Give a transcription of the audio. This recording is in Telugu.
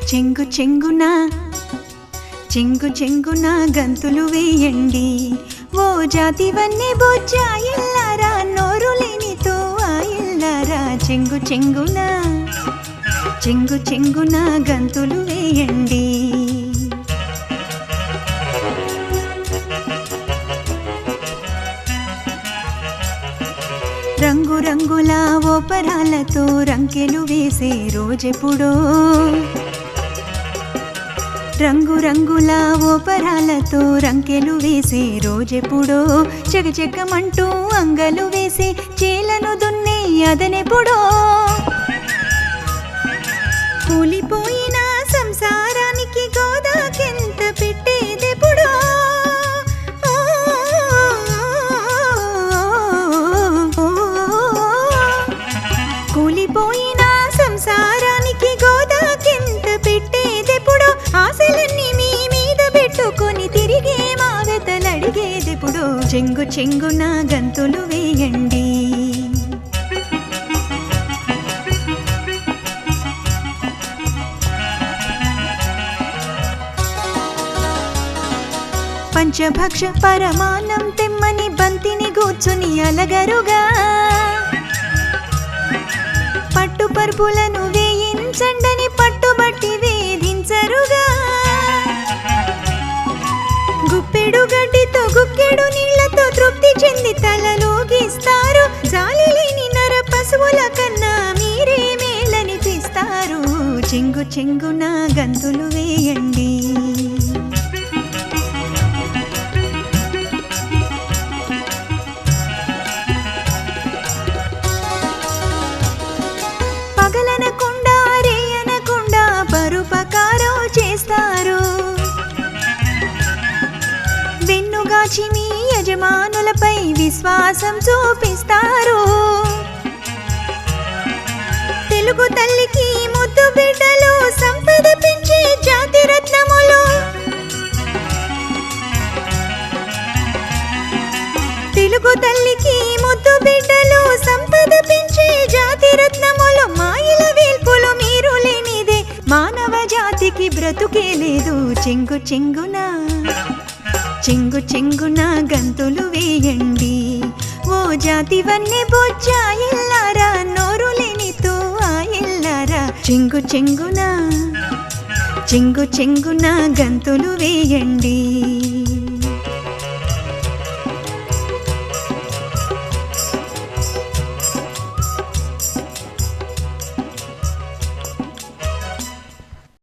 చెంగు చెంగున చెంగు చెంగున గంతులు వేయండి ఓ జాతివన్నీ బొజ్జాయిల్లారా నోరు లేనితో ఆయిల్లారా చెంగు చెంగున చెంగు చెంగున గంతులు వేయండి రంగు రంగుల ఓపరాలతో రంకెలు వేసే రోజెప్పుడో రంగు రంగుల ఓపరాలతో రంకెలు వేసే రోజెప్పుడో చకచకమంటూ అంగలు వేసే చేలను దున్నే అదనెప్పుడో కూలిపోయిన సంసారానికి గోదాకెంత పెట్టేదెప్పుడో కూలిపోయిన సంసారానికి గోదాకెంత పెట్టేదెప్పుడో ఆశలన్నీ మీ మీద పెట్టుకొని తిరిగే మా వెతలడిగేదెప్పుడో చెంగు చెంగున గంతులు వేయండి పంచభక్ష పరమాన్నం తెమ్మని బంతిని కూర్చుని అలగరుగా పట్టు పరుపులను వేయించండని పట్టుబట్టి వేధించరుగా గుప్పెడు గడ్డితో గుక్కెడు నీళ్లతో తృప్తి చెంది తలలోగిస్తారు జాలి లేని నర పశువుల కన్నా మీరే మేలనిపిస్తారు చెంగు చెంగున గంతులు వేయండి పగలనకుండా రేయనకుండా పరుపకారం చేస్తారు వెన్నుగాచి మీ యజమానులపై విశ్వాసం చూపిస్తారు తెలుగు తల్లికి ముద్దు బిడ్డలు సంపద పెంచే జాతి రత్నములు తెలుగు తల్లికి ముద్దు బిడ్డలు సంపద పెంచే జాతి రత్నములు మాయల వేల్పులు మీరు లేనిదే మానవ జాతికి బ్రతుకే లేదు చెంగు చెంగున చెంగు చెంగున గంతులు వేయండి ఓ జాతివన్నీ బొజ్జాయిల్లారా నోరు లేనితో ఆయిల్లారా చెంగు చెంగున చెంగు చెంగున గంతులు వేయండి